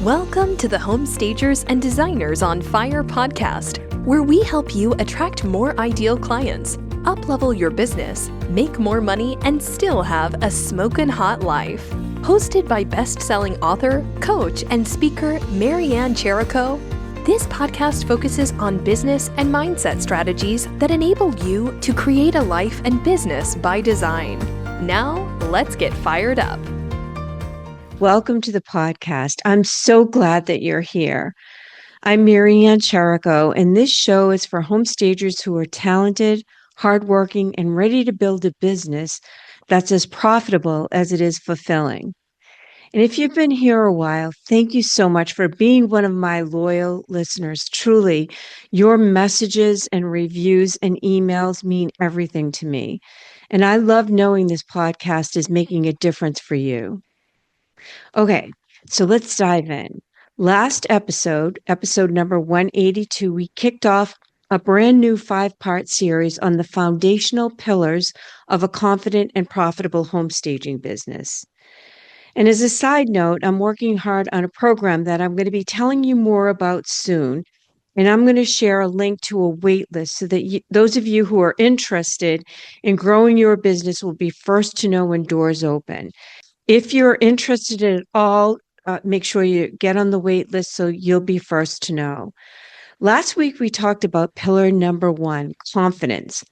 Welcome to the Home Stagers and Designers on Fire podcast, where we help you attract more ideal clients, up-level your business, make more money, and still have a smokin' hot life. Hosted by best-selling author, coach, and speaker Marianne Cherico, this podcast focuses on business and mindset strategies that enable you to create a life and business by design. Now, let's get fired up. Welcome to the podcast. I'm so glad that you're here. I'm Marianne Cherico, and this show is for home stagers who are talented, hardworking, and ready to build a business that's as profitable as it is fulfilling. And if you've been here a while, thank you so much for being one of my loyal listeners. Truly, your messages and reviews and emails mean everything to me. And I love knowing this podcast is making a difference for you. Okay, so let's dive in. Last episode number 182, we kicked off a brand new 5-part series on the foundational pillars of a confident and profitable home staging business. And as a side note, I'm working hard on a program that I'm going to be telling you more about soon. And I'm going to share a link to a wait list so that those of you who are interested in growing your business will be first to know when doors open. If you're interested at all, make sure you get on the wait list so you'll be first to know. Last week, we talked about pillar number 1, confidence.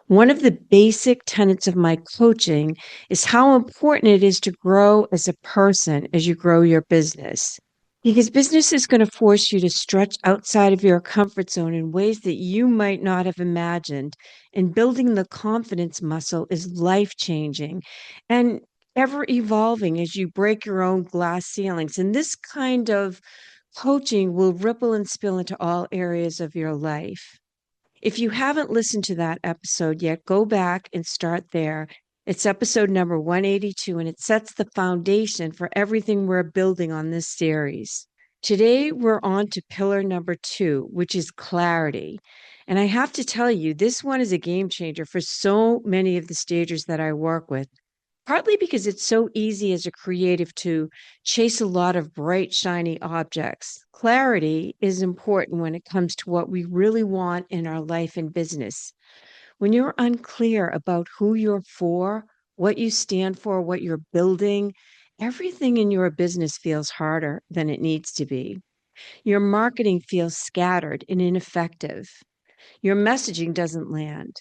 One of the basic tenets of my coaching is how important it is to grow as a person as you grow your business. Because business is going to force you to stretch outside of your comfort zone in ways that you might not have imagined. And building the confidence muscle is life-changing and ever evolving as you break your own glass ceilings. And this kind of coaching will ripple and spill into all areas of your life. If you haven't listened to that episode yet, go back and start there. It's episode number 182, and it sets the foundation for everything we're building on this series. Today, we're on to pillar number 2, which is clarity. And I have to tell you, this one is a game changer for so many of the stagers that I work with. Partly because it's so easy as a creative to chase a lot of bright, shiny objects. Clarity is important when it comes to what we really want in our life and business. When you're unclear about who you're for, what you stand for, what you're building, everything in your business feels harder than it needs to be. Your marketing feels scattered and ineffective. Your messaging doesn't land.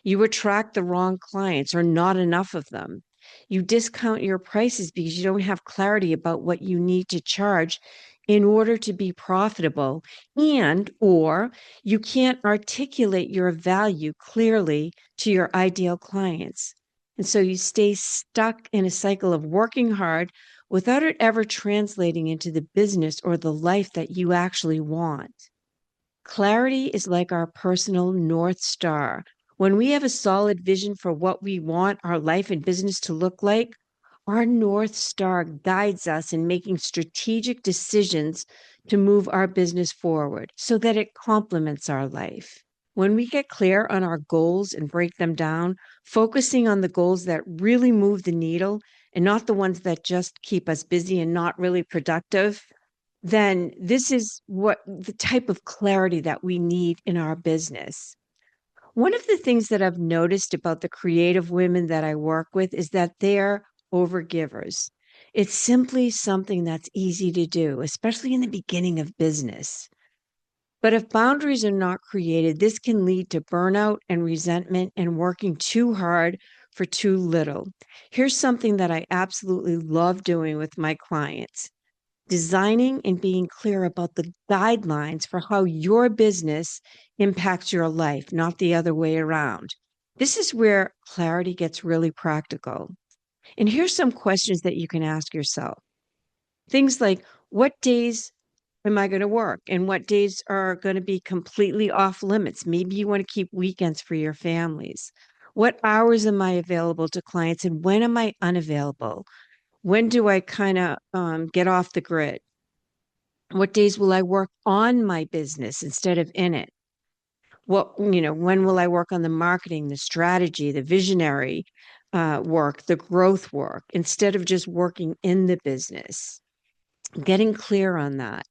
You attract the wrong clients or not enough of them. You discount your prices because you don't have clarity about what you need to charge in order to be profitable, or you can't articulate your value clearly to your ideal clients. And so you stay stuck in a cycle of working hard without it ever translating into the business or the life that you actually want. Clarity is like our personal North Star. When we have a solid vision for what we want our life and business to look like, our North Star guides us in making strategic decisions to move our business forward so that it complements our life. When we get clear on our goals and break them down, focusing on the goals that really move the needle and not the ones that just keep us busy and not really productive, then this is what the type of clarity that we need in our business. One of the things that I've noticed about the creative women that I work with is that they're overgivers. It's simply something that's easy to do, especially in the beginning of business. But if boundaries are not created, this can lead to burnout and resentment and working too hard for too little. Here's something that I absolutely love doing with my clients. Designing and being clear about the guidelines for how your business impacts your life, not the other way around. This is where clarity gets really practical. And here's some questions that you can ask yourself. Things like, what days am I going to work? And what days are going to be completely off limits? Maybe you want to keep weekends for your families. What hours am I available to clients and when am I unavailable? When do I kind of get off the grid? What days will I work on my business instead of in it? When will I work on the marketing, the strategy, the visionary work, the growth work, instead of just working in the business? getting clear on that.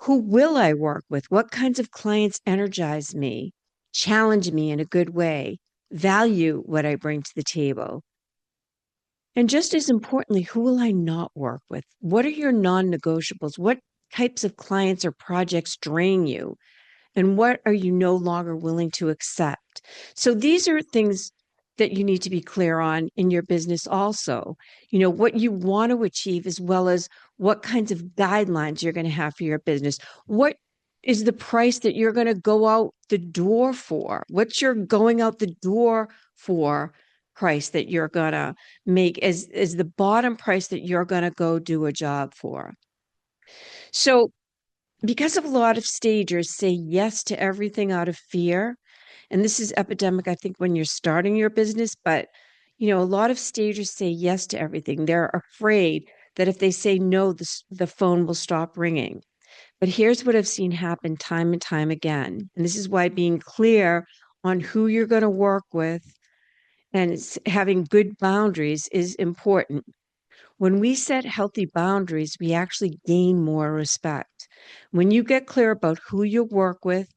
Who will I work with? What kinds of clients energize me, challenge me in a good way, value what I bring to the table? And just as importantly, who will I not work with? What are your non negotiables? What types of clients or projects drain you? And what are you no longer willing to accept? So these are things that you need to be clear on in your business also. You know, what you want to achieve, as well as what kinds of guidelines you're going to have for your business. What is the price that you're going to go out the door for? What's your going out the door for price that you're going to make as the bottom price that you're going to go do a job for? So because of a lot of stagers say yes to everything out of fear, and this is epidemic, I think, when you're starting your business, but a lot of stagers say yes to everything. They're afraid that if they say no, the phone will stop ringing. But here's what I've seen happen time and time again. And this is why being clear on who you're going to work with and having good boundaries is important. When we set healthy boundaries, we actually gain more respect. When you get clear about who you work with,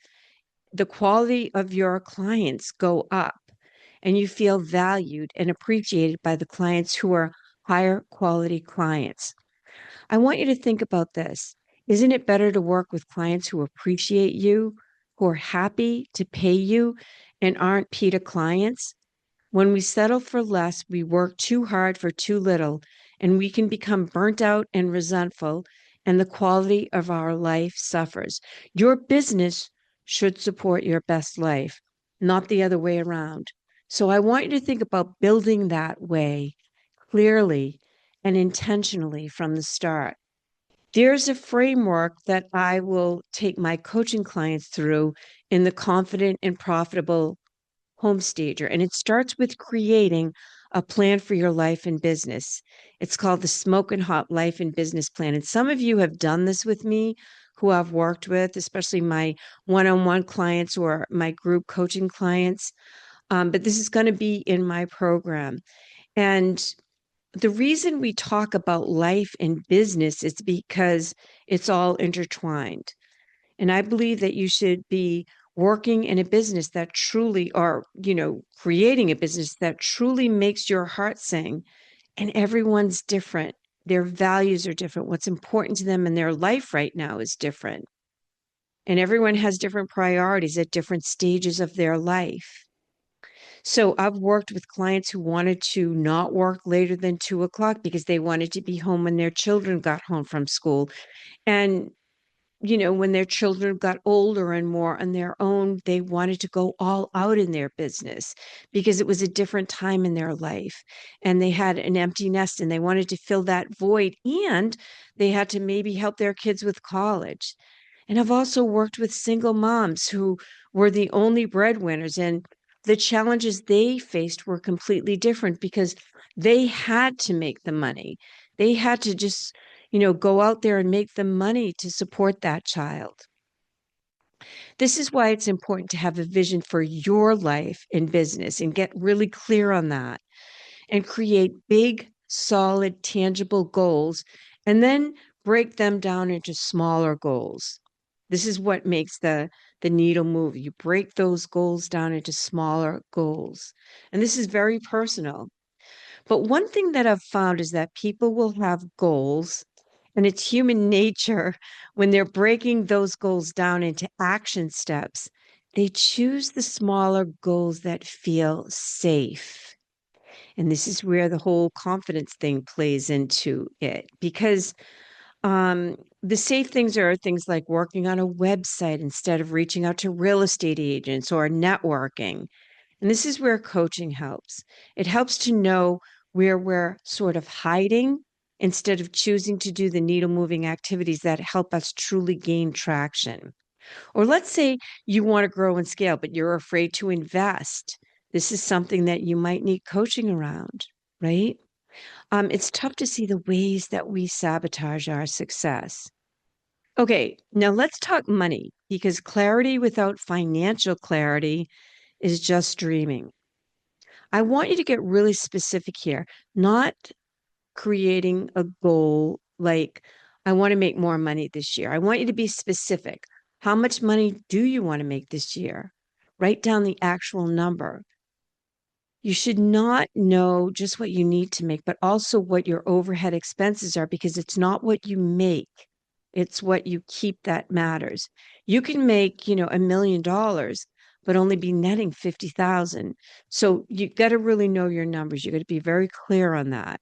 the quality of your clients go up and you feel valued and appreciated by the clients who are higher quality clients. I want you to think about this. Isn't it better to work with clients who appreciate you, who are happy to pay you, and aren't PETA clients? When we settle for less, we work too hard for too little, and we can become burnt out and resentful, and the quality of our life suffers. Your business should support your best life, not the other way around. So I want you to think about building that way clearly and intentionally from the start. There's a framework that I will take my coaching clients through in the Confident and Profitable Home Stager, and it starts with creating a plan for your life and business. It's called the Smoking Hot Life and Business Plan. And some of you have done this with me who I've worked with, especially my one on one clients or my group coaching clients. But this is going to be in my program. And the reason we talk about life and business is because it's all intertwined. And I believe that you should be working in a business that truly, or, creating a business that truly makes your heart sing. And everyone's different. Their values are different. What's important to them in their life right now is different. And everyone has different priorities at different stages of their life. So I've worked with clients who wanted to not work later than 2 o'clock because they wanted to be home when their children got home from school. And when their children got older and more on their own, they wanted to go all out in their business because it was a different time in their life. And they had an empty nest and they wanted to fill that void. And they had to maybe help their kids with college. And I've also worked with single moms who were the only breadwinners, and the challenges they faced were completely different because they had to make the money. They had to just, go out there and make the money to support that child. This is why it's important to have a vision for your life and business and get really clear on that and create big, solid, tangible goals and then break them down into smaller goals. This is what makes the needle move. You break those goals down into smaller goals. And this is very personal. But one thing that I've found is that people will have goals, and it's human nature when they're breaking those goals down into action steps, they choose the smaller goals that feel safe. And this is where the whole confidence thing plays into it because the safe things are things like working on a website instead of reaching out to real estate agents or networking. And this is where coaching helps. It helps to know where we're sort of hiding instead of choosing to do the needle moving activities that help us truly gain traction. Or let's say you want to grow and scale, but you're afraid to invest. This is something that you might need coaching around, right? It's tough to see the ways that we sabotage our success. Okay, now let's talk money because clarity without financial clarity is just dreaming. I want you to get really specific here, not creating a goal like I want to make more money this year. I want you to be specific. How much money do you want to make this year? Write down the actual number. You should not know just what you need to make, but also what your overhead expenses are, because it's not what you make. It's what you keep that matters. You can make, $1 million, but only be netting 50,000. So you got to really know your numbers. You got to be very clear on that.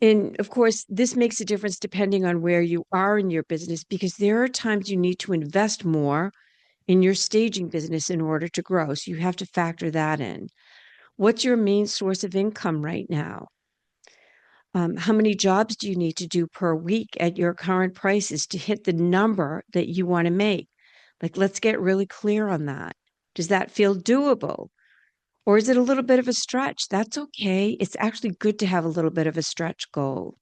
And of course, this makes a difference depending on where you are in your business, because there are times you need to invest more in your staging business in order to grow. So you have to factor that in. What's your main source of income right now? How many jobs do you need to do per week at your current prices to hit the number that you want to make? Like, let's get really clear on that. Does that feel doable? Or is it a little bit of a stretch? That's okay. It's actually good to have a little bit of a stretch goal.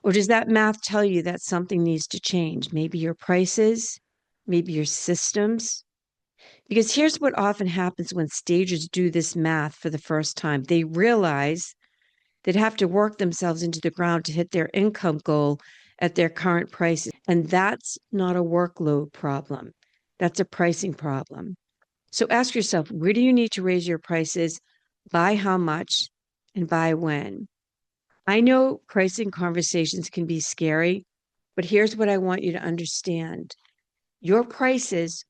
Or does that math tell you that something needs to change? Maybe your prices, maybe your systems. Because here's what often happens when stagers do this math for the first time. They realize they'd have to work themselves into the ground to hit their income goal at their current prices. And that's not a workload problem. That's a pricing problem. So ask yourself, where do you need to raise your prices, by how much, and by when? I know pricing conversations can be scary, but here's what I want you to understand. Your prices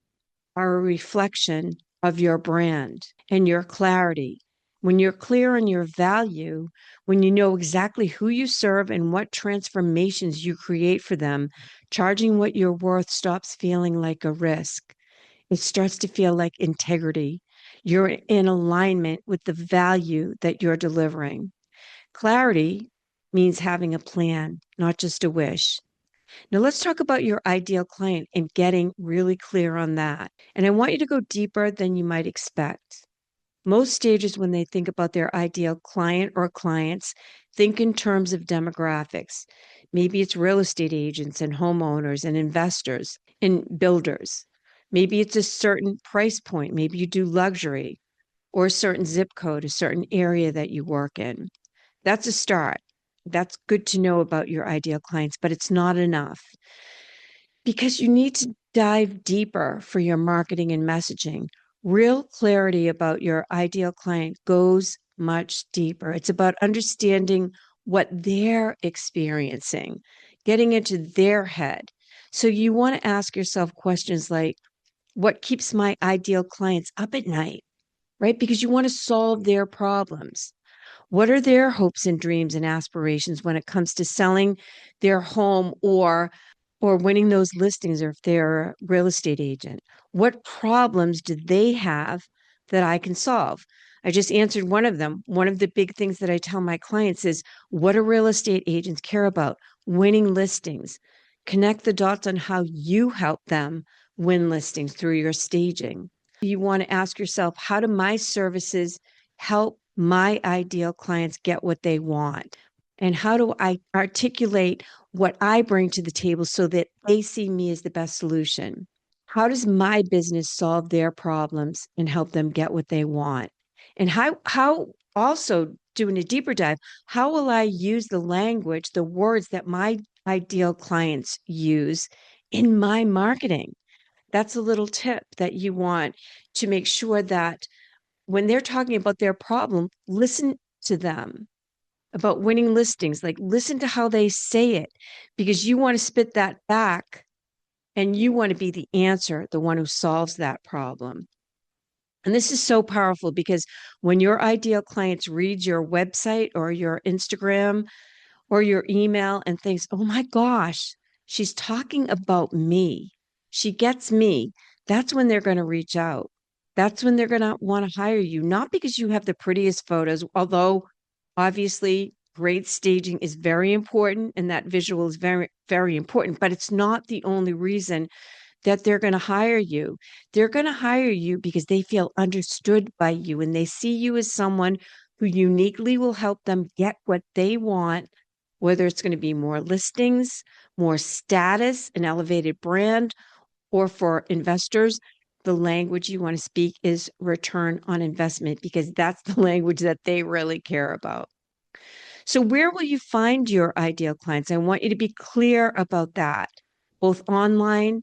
are a reflection of your brand and your clarity. When you're clear on your value, when you know exactly who you serve and what transformations you create for them, charging what you're worth stops feeling like a risk. It starts to feel like integrity. You're in alignment with the value that you're delivering. Clarity means having a plan, not just a wish. Now, let's talk about your ideal client and getting really clear on that. And I want you to go deeper than you might expect. Most stagers, when they think about their ideal client or clients, think in terms of demographics. Maybe it's real estate agents and homeowners and investors and builders. Maybe it's a certain price point. Maybe you do luxury, or a certain zip code, a certain area that you work in. That's a start. That's good to know about your ideal clients, but it's not enough, because you need to dive deeper for your marketing and messaging. Real clarity about your ideal client goes much deeper. It's about understanding what they're experiencing, getting into their head. So you want to ask yourself questions like, what keeps my ideal clients up at night, right? Because you want to solve their problems. What are their hopes and dreams and aspirations when it comes to selling their home, or winning those listings, or if they're a real estate agent? What problems do they have that I can solve? I just answered one of them. One of the big things that I tell my clients is, what do real estate agents care about? Winning listings. Connect the dots on how you help them win listings through your staging. You want to ask yourself, how do my services help my ideal clients get what they want? And how do I articulate what I bring to the table so that they see me as the best solution? How does my business solve their problems and help them get what they want? And how also, doing a deeper dive, how will I use the language, the words that my ideal clients use in my marketing? That's a little tip that you want to make sure that when they're talking about their problem, listen to them. About winning listings, like, listen to how they say it, because you want to spit that back and you want to be the answer, the one who solves that problem. And this is so powerful, because when your ideal clients read your website or your Instagram or your email and thinks, oh my gosh, she's talking about me, she gets me, that's when they're going to reach out. That's when they're going to want to hire you, not because you have the prettiest photos, although obviously great staging is very important and that visual is very, very important, but it's not the only reason that they're going to hire you. They're going to hire you because they feel understood by you and they see you as someone who uniquely will help them get what they want, whether it's going to be more listings, more status, an elevated brand, or for investors, the language you want to speak is return on investment, because that's the language that they really care about. So where will you find your ideal clients? I want you to be clear about that, both online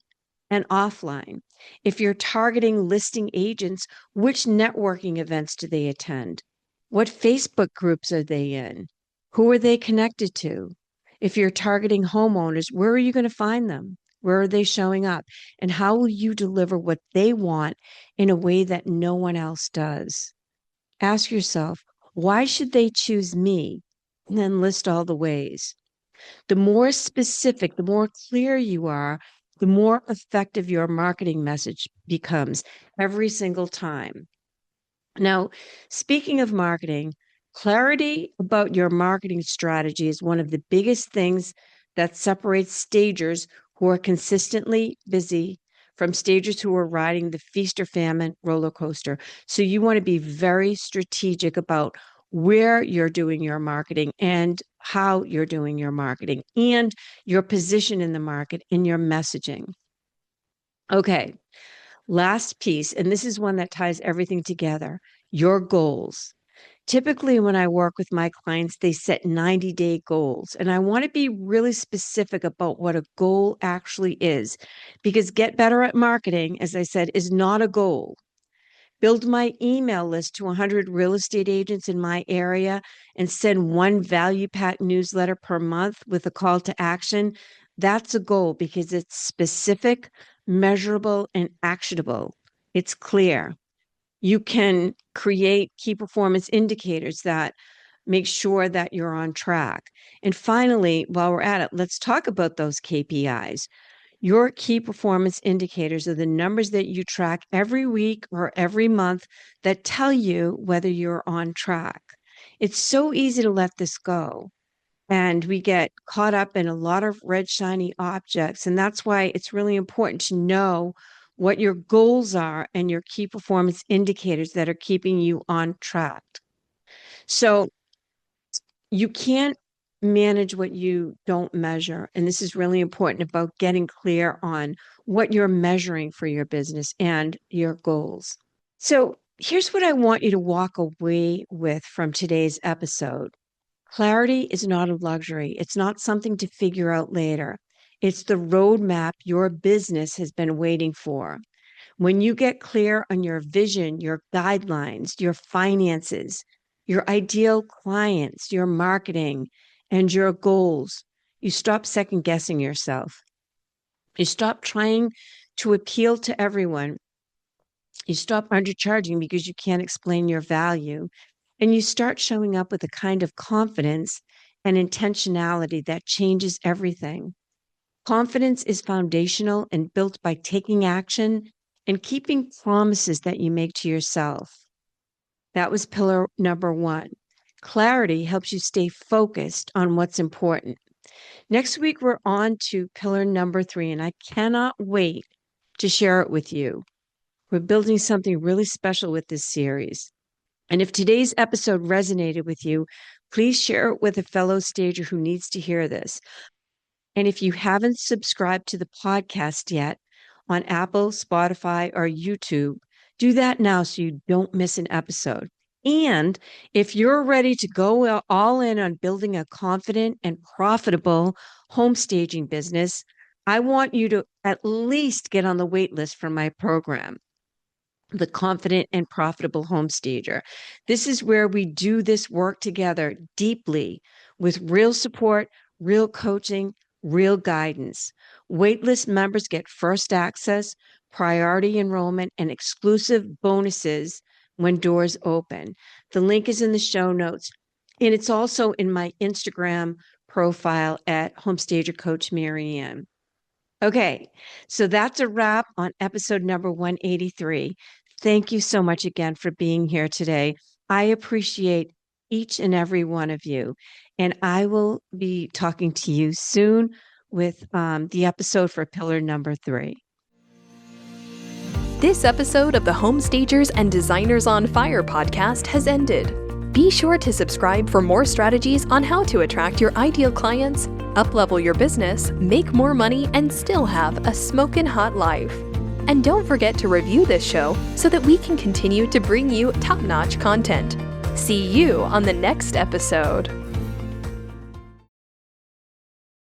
and offline. If you're targeting listing agents, which networking events do they attend? What Facebook groups are they in? Who are they connected to? If you're targeting homeowners, where are you going to find them? Where are they showing up? And how will you deliver what they want in a way that no one else does? Ask yourself, why should they choose me? And then list all the ways. The more specific, the more clear you are, the more effective your marketing message becomes every single time. Now, speaking of marketing, clarity about your marketing strategy is one of the biggest things that separates stagers who are consistently busy from stagers who are riding the feast or famine roller coaster. So you want to be very strategic about where you're doing your marketing and how you're doing your marketing and your position in the market and your messaging. Okay, last piece, and this is one that ties everything together, your goals. Typically, when I work with my clients, they set 90-day goals. And I want to be really specific about what a goal actually is, because get better at marketing, as I said, is not a goal. Build my email list to 100 real estate agents in my area and send one value packed newsletter per month with a call to action. That's a goal because it's specific, measurable, and actionable. It's clear. You can create key performance indicators that make sure that you're on track. And finally, while we're at it, let's talk about those KPIs. Your key performance indicators are the numbers that you track every week or every month that tell you whether you're on track. It's so easy to let this go. And we get caught up in a lot of red, shiny objects. And that's why it's really important to know what your goals are and your key performance indicators that are keeping you on track. So you can't manage what you don't measure. And this is really important about getting clear on what you're measuring for your business and your goals. So here's what I want you to walk away with from today's episode. Clarity is not a luxury. It's not something to figure out later. It's the roadmap your business has been waiting for. When you get clear on your vision, your guidelines, your finances, your ideal clients, your marketing, and your goals, you stop second guessing yourself. You stop trying to appeal to everyone. You stop undercharging because you can't explain your value. And you start showing up with a kind of confidence and intentionality that changes everything. Confidence is foundational and built by taking action and keeping promises that you make to yourself. That was pillar number 1. Clarity helps you stay focused on what's important. Next week, we're on to pillar number 3, and I cannot wait to share it with you. We're building something really special with this series. And if today's episode resonated with you, please share it with a fellow stager who needs to hear this. And if you haven't subscribed to the podcast yet on Apple, Spotify, or YouTube, do that now so you don't miss an episode. And if you're ready to go all in on building a confident and profitable home staging business, I want you to at least get on the wait list for my program, the Confident and Profitable Home Stager. This is where we do this work together deeply with real support, real coaching, real guidance. Waitlist members get first access, priority enrollment, and exclusive bonuses when doors open. The link is in the show notes, and it's also in my Instagram profile at Homestager Coach Marianne. Okay, so that's a wrap on episode number 183. Thank you so much again for being here today. I appreciate each and every one of you. And I will be talking to you soon with the episode for pillar number 3. This episode of the Home Stagers and Designers on Fire podcast has ended. Be sure to subscribe for more strategies on how to attract your ideal clients, up-level your business, make more money, and still have a smokin' hot life. And don't forget to review this show so that we can continue to bring you top-notch content. See you on the next episode.